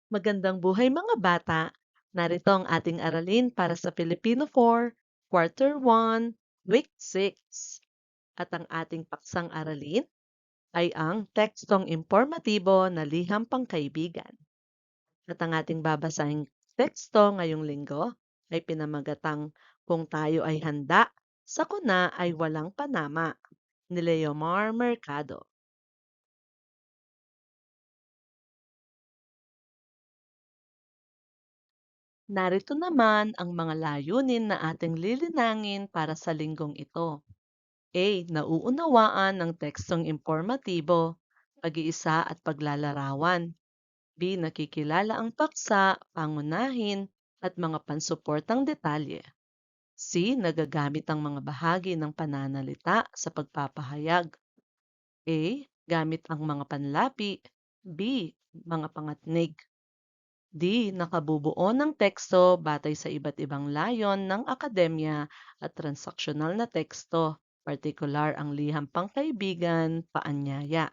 Magandang buhay mga bata! Narito ang ating aralin para sa Filipino 4, Quarter 1, Week 6. At ang ating paksang aralin ay ang tekstong impormatibo na liham pangkaibigan. At ang ating babasahing teksto ngayong linggo ay pinamagatang Kung Tayo ay Handa, Sakuna ay Walang Panama ni Leomar Mercado. Narito naman ang mga layunin na ating lilinangin para sa linggong ito. A. Nauunawaan ng tekstong impormatibo, pag-iisa at paglalarawan. B. Nakikilala ang paksa, pangunahin, at mga pansuportang detalye. C. Nagagamit ang mga bahagi ng pananalita sa pagpapahayag. A. Gamit ang mga panlapi. B. Mga pangatnig. D. Nakabubuo ng teksto batay sa iba't ibang layon ng akademya at transaksyonal na teksto, partikular ang liham pangkaibigan, paanyaya.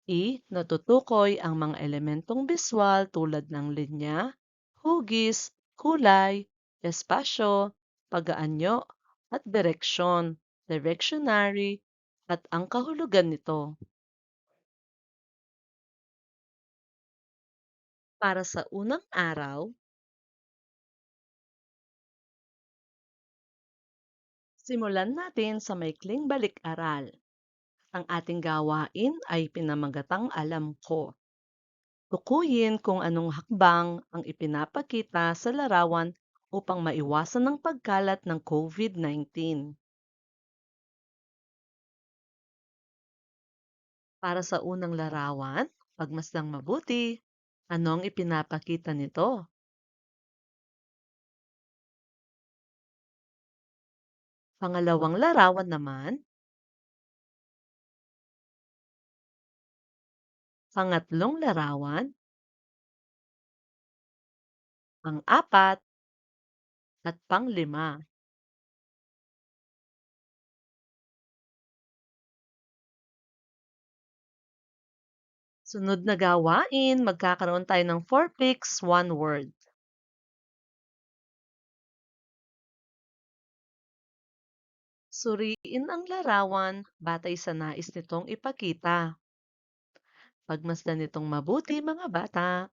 E. Natutukoy ang mga elementong biswal tulad ng linya, hugis, kulay, espasyo, pag-aanyo, at direksyon, directionary, at ang kahulugan nito. Para sa unang araw, simulan natin sa maikling balik-aral. Ang ating gawain ay pinamagatang alam ko. Tukuyin kung anong hakbang ang ipinapakita sa larawan upang maiwasan ang pagkalat ng COVID-19. Para sa unang larawan, pagmasdang mabuti. Ano ang ipinapakita nito? Pangalawang larawan naman, pangatlong larawan, pang-apat, at pang-lima. Sunod na gawain, magkakaroon tayo ng 4 picks, 1 word. Suriin ang larawan batay sa nais nitong ipakita. Pagmasdan nitong mabuti mga bata.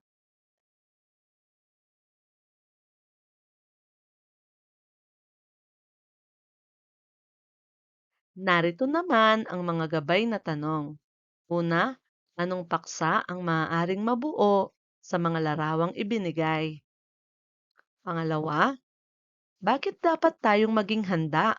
Narito naman ang mga gabay na tanong. Una, anong paksa ang maaaring mabuo sa mga larawang ibinigay? Pangalawa, bakit dapat tayong maging handa?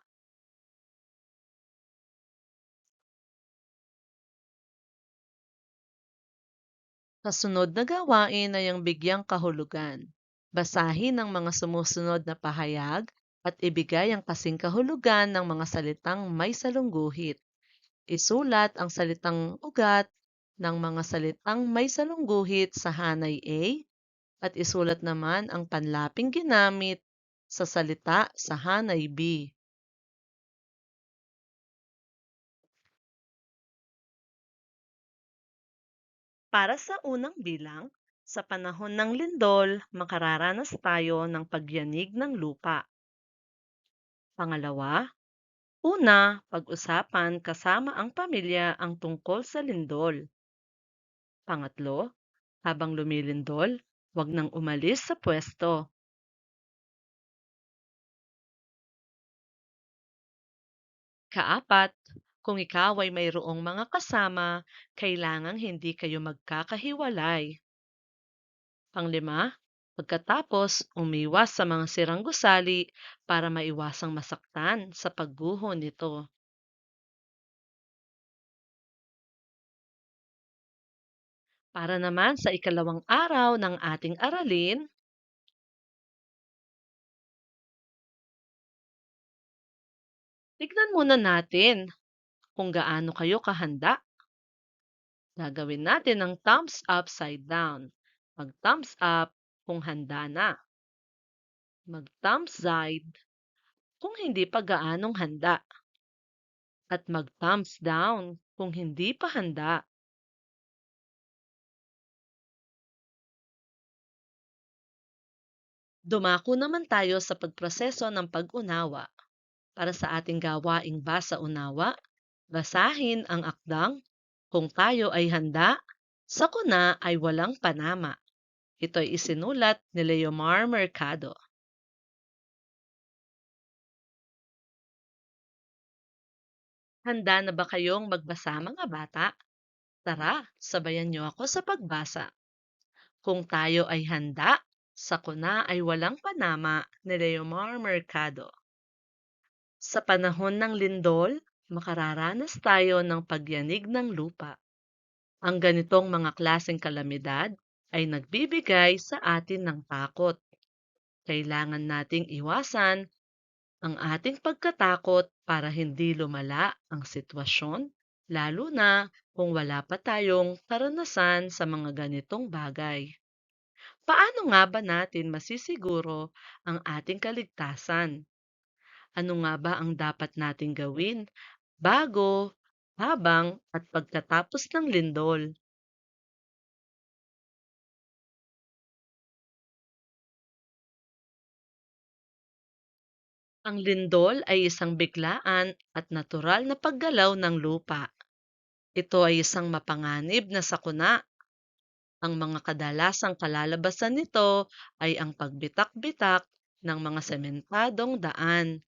Kasunod na gawain ay ang bigyang kahulugan. Basahin ang mga sumusunod na pahayag at ibigay ang kasing kahulugan ng mga salitang may salungguhit. Isulat ang salitang ugat ng mga salitang may salungguhit sa hanay A at isulat naman ang panlaping ginamit sa salita sa hanay B. Para sa unang bilang, sa panahon ng lindol, makararanas tayo ng pagyanig ng lupa. Pangalawa, una, pag-usapan kasama ang pamilya ang tungkol sa lindol. Pangatlo, habang lumilindol, huwag nang umalis sa pwesto. Kaapat, kung ikaw ay mayroong mga kasama, kailangang hindi kayo magkakahiwalay. Panglima, pagkatapos, umiwas sa mga sirang gusali para maiwasang masaktan sa pagguho nito. Para naman sa ikalawang araw ng ating aralin, tignan muna natin kung gaano kayo kahanda. Gagawin natin ang thumbs up side down. Mag-thumbs up kung handa na. Mag-thumbs side kung hindi pa gaanong handa. At mag-thumbs down kung hindi pa handa. Dumako naman tayo sa pagproseso ng pag-unawa. Para sa ating gawaing basa-unawa, basahin ang akdang Kung Tayo ay Handa, Sakuna ay Walang Panama. Ito ay isinulat ni Leomar Mercado. Handa na ba kayong magbasa mga bata? Tara, sabayan niyo ako sa pagbasa. Kung tayo ay handa, sakuna ay walang panama ni Leomar Mercado. Sa panahon ng lindol, makararanas tayo ng pagyanig ng lupa. Ang ganitong mga klaseng kalamidad ay nagbibigay sa atin ng takot. Kailangan nating iwasan ang ating pagkatakot para hindi lumala ang sitwasyon, lalo na kung wala pa tayong karanasan sa mga ganitong bagay. Paano nga ba natin masisiguro ang ating kaligtasan? Ano nga ba ang dapat nating gawin bago, habang at pagkatapos ng lindol? Ang lindol ay isang biglaan at natural na paggalaw ng lupa. Ito ay isang mapanganib na sakuna. Ang mga kadalasang kalalabasan nito ay ang pagbitak-bitak ng mga sementadong daan,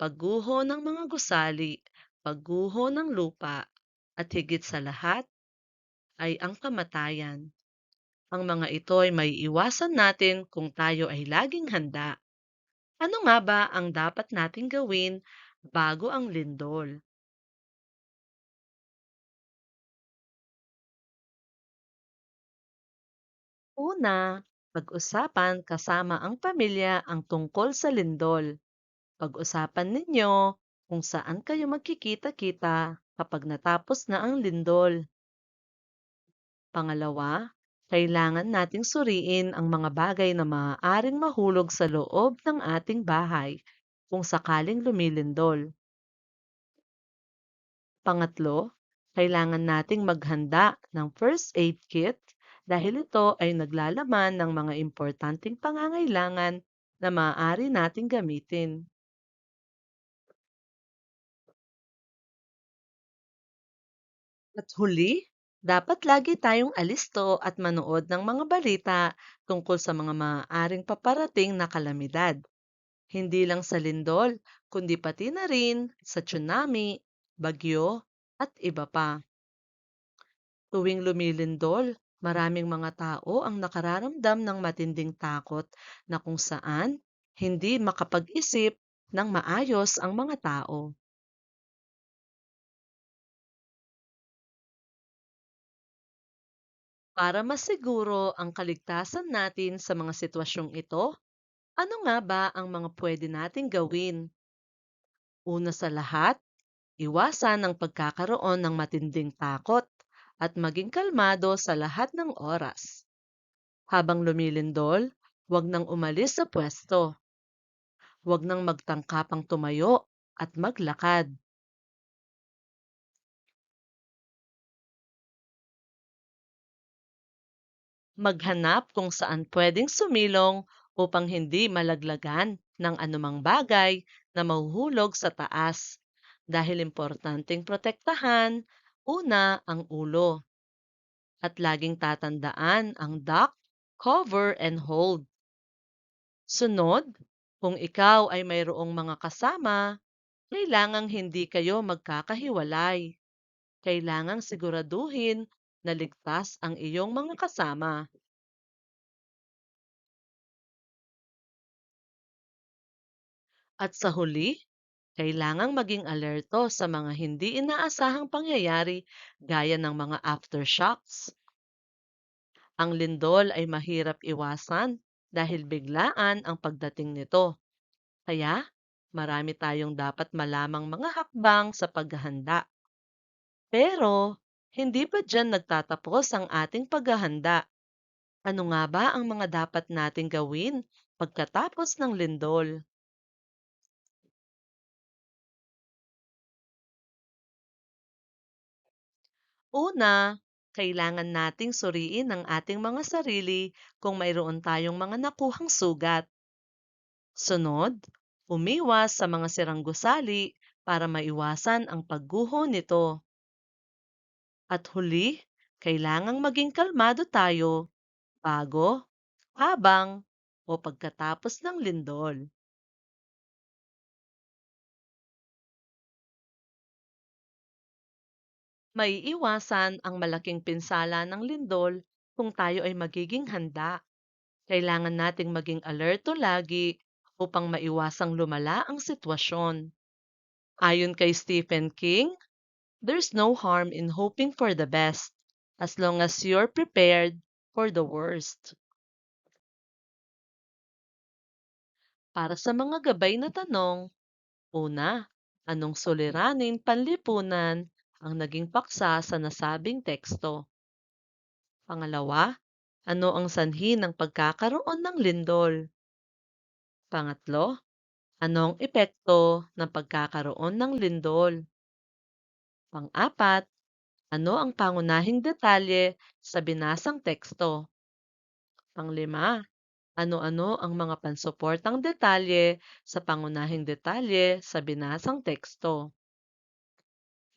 pagguho ng mga gusali, pagguho ng lupa, at higit sa lahat ay ang kamatayan. Ang mga ito ay may iwasan natin kung tayo ay laging handa. Ano nga ba ang dapat nating gawin bago ang lindol? Una, pag-usapan kasama ang pamilya ang tungkol sa lindol. Pag-usapan ninyo kung saan kayo magkikita-kita kapag natapos na ang lindol. Pangalawa, kailangan nating suriin ang mga bagay na maaaring mahulog sa loob ng ating bahay kung sakaling lumilindol. Pangatlo, kailangan nating maghanda ng first aid kit dahil ito ay naglalaman ng mga importanteng pangangailangan na maaari nating gamitin. At huli, dapat lagi tayong alisto at manood ng mga balita tungkol sa mga maaaring paparating na kalamidad. Hindi lang sa lindol, kundi pati na rin sa tsunami, bagyo, at iba pa. Tuwing lumilindol, maraming mga tao ang nakararamdam ng matinding takot na kung saan hindi makapag-isip ng maayos ang mga tao. Para masiguro ang kaligtasan natin sa mga sitwasyong ito, ano nga ba ang mga pwede nating gawin? Una sa lahat, iwasan ang pagkakaroon ng matinding takot at maging kalmado sa lahat ng oras. Habang lumilindol, huwag nang umalis sa pwesto. Huwag nang magtangkapang tumayo at maglakad. Maghanap kung saan pwedeng sumilong upang hindi malaglagan ng anumang bagay na mahuhulog sa taas dahil importanteng protektahan una ang ulo at laging tatandaan ang duck, cover, and hold. Sunod, kung ikaw ay mayroong mga kasama, kailangang hindi kayo magkakahiwalay. Kailangang siguraduhin na ligtas ang iyong mga kasama. At sa huli, kailangang maging alerto sa mga hindi inaasahang pangyayari gaya ng mga aftershocks. Ang lindol ay mahirap iwasan dahil biglaan ang pagdating nito. Kaya, marami tayong dapat malamang mga hakbang sa paghahanda. Pero, hindi pa dyan nagtatapos ang ating paghahanda. Ano nga ba ang mga dapat nating gawin pagkatapos ng lindol? Una, Kailangan nating suriin ang ating mga sarili kung mayroon tayong mga nakuhang sugat. Sunod, umiwas sa mga sirang gusali para maiwasan ang pagguho nito. At huli, kailangang maging kalmado tayo bago, habang, o pagkatapos ng lindol. Maiiwasan ang malaking pinsala ng lindol kung tayo ay magiging handa. Kailangan nating maging alerto lagi upang maiwasang lumala ang sitwasyon. Ayon kay Stephen King, there's no harm in hoping for the best as long as you're prepared for the worst. Para sa mga gabay na tanong, una, anong suliraning panlipunan ang naging paksa sa nasabing teksto? Pangalawa, ano ang sanhi ng pagkakaroon ng lindol? Pangatlo, anong epekto ng pagkakaroon ng lindol? Pang-apat, ano ang pangunahing detalye sa binasang teksto? Panglima, ano-ano ang mga pansuportang detalye sa pangunahing detalye sa binasang teksto?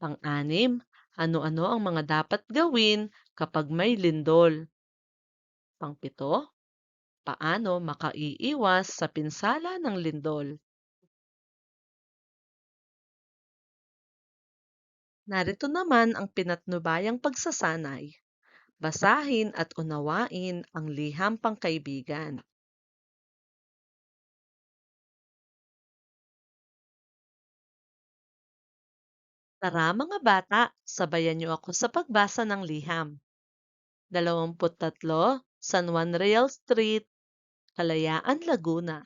Pang-anim, ano-ano ang mga dapat gawin kapag may lindol? Pang-pito, paano makaiiwas sa pinsala ng lindol? Narito naman ang pinatnubayang pagsasanay. Basahin at unawain ang liham pangkaibigan. Tara mga bata, sabayan niyo ako sa pagbasa ng liham. 23, San Juan Real Street, Kalayaan, Laguna.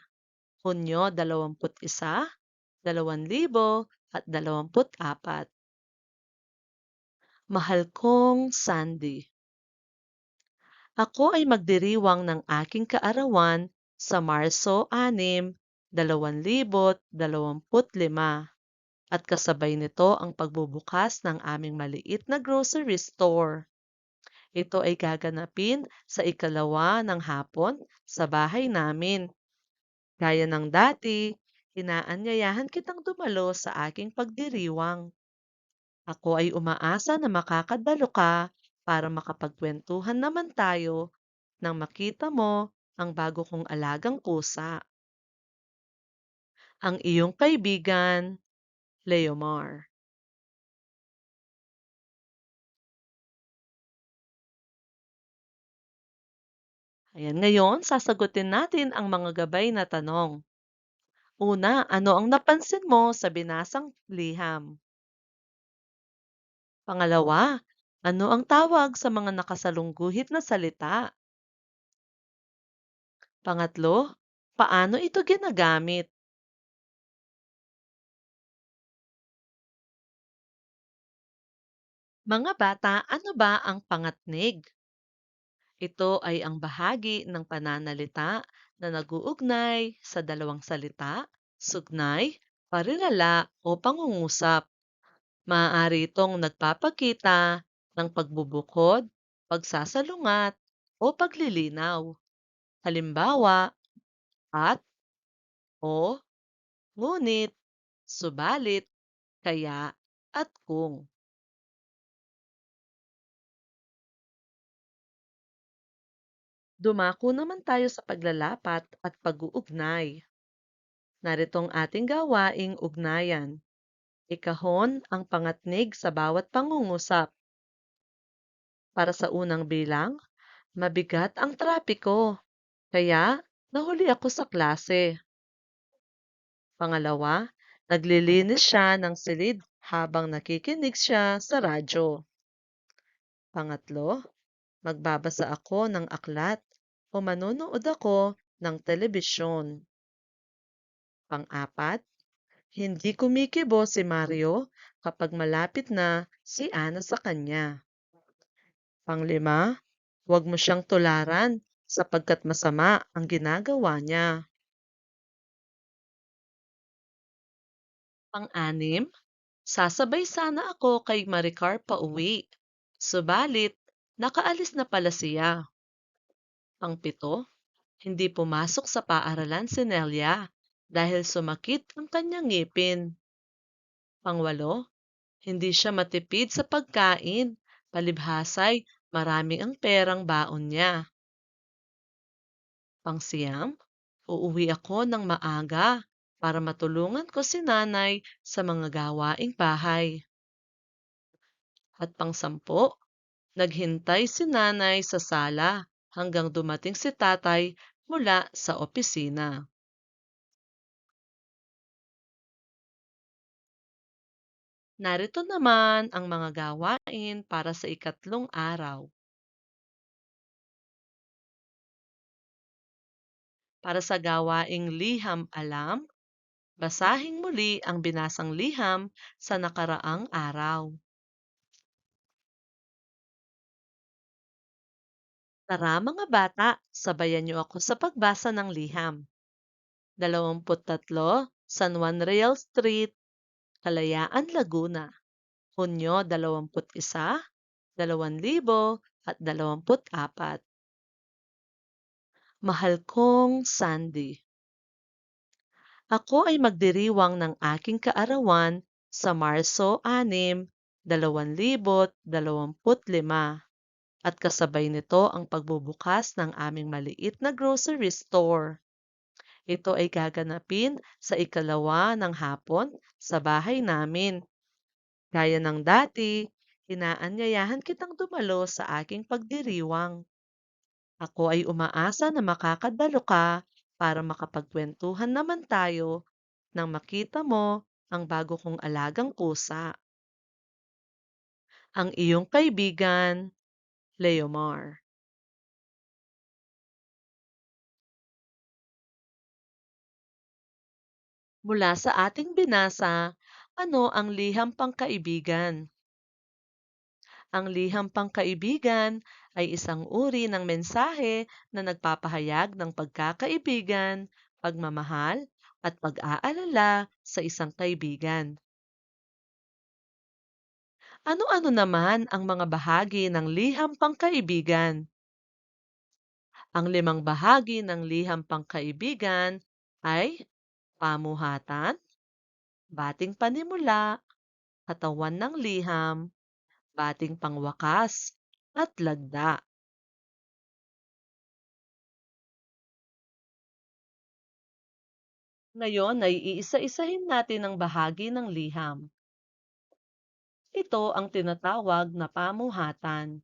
Hunyo 21, 2024. Mahal kong Sandy, ako ay magdiriwang ng aking kaarawan sa Marso 6, 2025 at kasabay nito ang pagbubukas ng aming maliit na grocery store. Ito ay gaganapin sa ikalawa ng hapon sa bahay namin. Gaya ng dati, inaanyayahan kitang dumalo sa aking pagdiriwang. Ako ay umaasa na makakadalo ka para makapagkwentuhan naman tayo nang makita mo ang bago kong alagang pusa. Ang iyong kaibigan, Leomar. Ayan, ngayon sasagutin natin ang mga gabay na tanong. Una, ano ang napansin mo sa binasang liham? Pangalawa, ano ang tawag sa mga nakasalungguhit na salita? Pangatlo, paano ito ginagamit? Mga bata, ano ba ang pangatnig? Ito ay ang bahagi ng pananalita na nag-uugnay sa dalawang salita, sugnay, parilala o pangungusap. Maaari itong nagpapakita ng pagbubukod, pagsasalungat, o paglilinaw. Halimbawa, at, o, ngunit, subalit, kaya, at kung. Dumako naman tayo sa paglalapat at pag-uugnay. Narito ang ating gawaing ugnayan. Ikahon ang pangatnig sa bawat pangungusap. Para sa unang bilang, mabigat ang trapiko, kaya nahuli ako sa klase. Pangalawa, naglilinis siya ng silid habang nakikinig siya sa radyo. Pangatlo, magbabasa ako ng aklat o manonood ako ng telebisyon. Pang-apat, hindi kumikibo si Mario kapag malapit na si Ana sa kanya. Panglima, huwag mo siyang tularan sapagkat masama ang ginagawa niya. Pang-anim, sasabay sana ako kay Maricar pauwi. Subalit, Nakaalis na pala siya. Pang-7, hindi pumasok sa paaralan si Nelia dahil sumakit ang kanyang ngipin. Pang-8, hindi siya matipid sa pagkain, palibhasa'y marami ang perang baon niya. Pang-9, uuwi ako ng maaga para matulungan ko si nanay sa mga gawaing bahay. At pang-10, naghintay si nanay sa sala hanggang dumating si tatay mula sa opisina. Narito naman ang mga gawain para sa ikatlong araw. Para sa gawaing liham alam, basahin muli ang binasang liham sa nakaraang araw. Tara mga bata, sabayan niyo ako sa pagbasa ng liham. 23 San Juan Real Street, Kalayaan, Laguna. Hunyo 21, 2024. Mahal kong Sandy, ako ay magdiriwang ng aking kaarawan sa Marso 6, 2025 at kasabay nito ang pagbubukas ng aming maliit na grocery store. Ito ay gaganapin sa ikalawa ng hapon sa bahay namin. Gaya ng dati, inaanyayahan kitang dumalo sa aking pagdiriwang. Ako ay umaasa na makakadalo ka para makapagkwentuhan naman tayo nang makita mo ang bago kong alagang pusa. Ang iyong kaibigan, Leomar. Mula sa ating binasa, ano ang liham pangkaibigan? Ang liham pangkaibigan ay isang uri ng mensahe na nagpapahayag ng pagkakaibigan, pagmamahal, at pag-aalala sa isang kaibigan. Ano-ano naman ang mga bahagi ng liham pangkaibigan? Ang 5 bahagi ng liham pangkaibigan ay pamuhatan, bating panimula, katawan ng liham, bating pangwakas, at lagda. Ngayon ay iisa-isahin natin ang bahagi ng liham. Ito ang tinatawag na pamuhatan.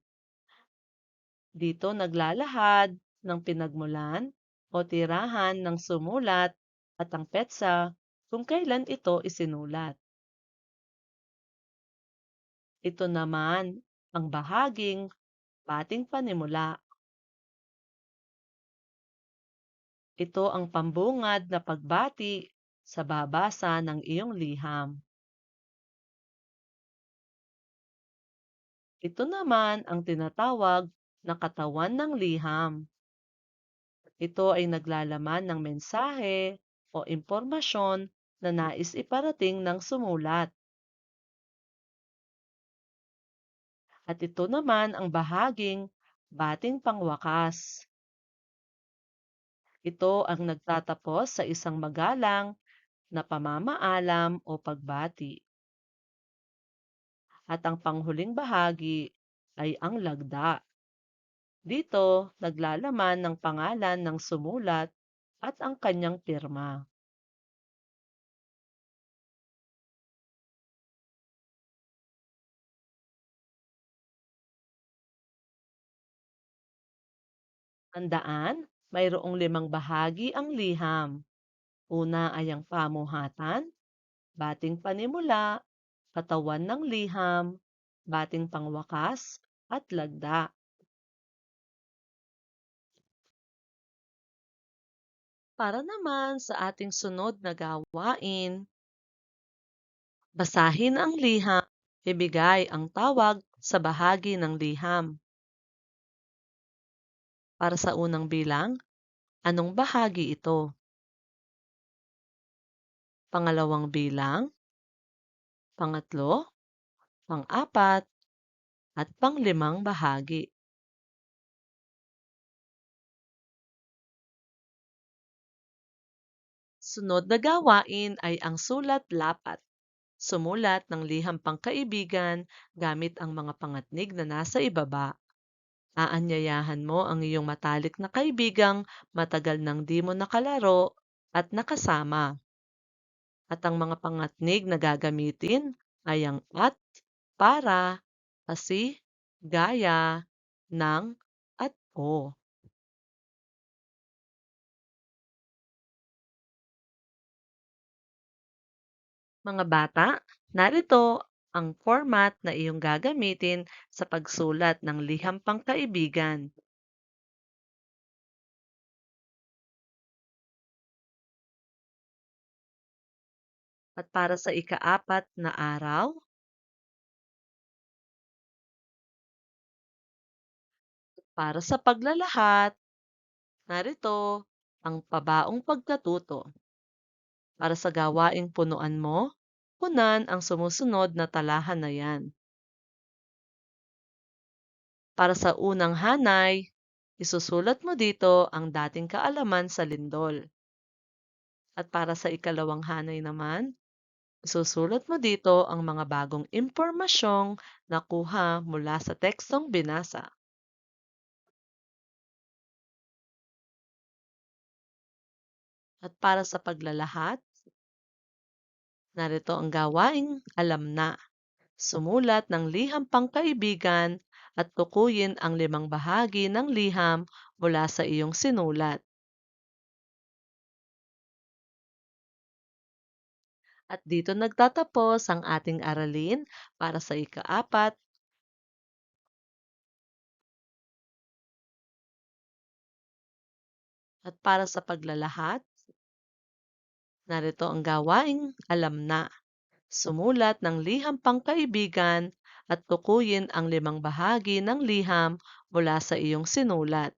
Dito naglalahad ng pinagmulan o tirahan ng sumulat at ang petsa kung kailan ito isinulat. Ito naman ang bahaging bating panimula. Ito ang pambungad na pagbati sa babasa ng iyong liham. Ito naman ang tinatawag na katawan ng liham. Ito ay naglalaman ng mensahe o impormasyon na nais iparating ng sumulat. At ito naman ang bahaging bating pangwakas. Ito ang nagtatapos sa isang magalang na pamamaalam o pagbati. At ang panghuling bahagi ay ang lagda. Dito naglalaman ng pangalan ng sumulat at ang kanyang pirma. Tandaan, mayroong 5 bahagi ang liham. Una ay ang pamuhatan, bating panimula, katawan ng liham, bating pangwakas, at lagda. Para naman sa ating sunod na gawain, basahin ang liham, ibigay ang tawag sa bahagi ng liham. Para sa unang bilang, anong bahagi ito? Pangalawang bilang, pangatlo, pang-4, at pang-5 bahagi. Sunod na gawain ay ang sulat-lapat. Sumulat ng liham pangkaibigan gamit ang mga pangatnig na nasa ibaba. Aanyayahan mo ang iyong matalik na kaibigang matagal nang di mo nakalaro at nakasama. At ang mga pangatnig na gagamitin ay ang at, para, kasi, gaya, ng, at o. Mga bata, narito ang format na iyong gagamitin sa pagsulat ng liham pangkaibigan. At para sa ikaapat na araw, para sa paglalahat, narito ang pabaong pagkatuto. Para sa gawaing punuan mo, punan ang sumusunod na talahan na yan. Para sa unang hanay, isusulat mo dito ang dating kaalaman sa lindol. At para sa ikalawang hanay naman, isusulat mo dito ang mga bagong impormasyong nakuha mula sa tekstong binasa. At para sa paglalahat, narito ang gawaing alam na. Sumulat ng liham pangkaibigan at tukuyin ang 5 bahagi ng liham mula sa iyong sinulat. At dito nagtatapos ang ating aralin para sa ikaapat. At para sa paglalahat, narito ang gawaing alam na. Sumulat ng liham pangkaibigan at tukuyin ang 5 bahagi ng liham mula sa iyong sinulat.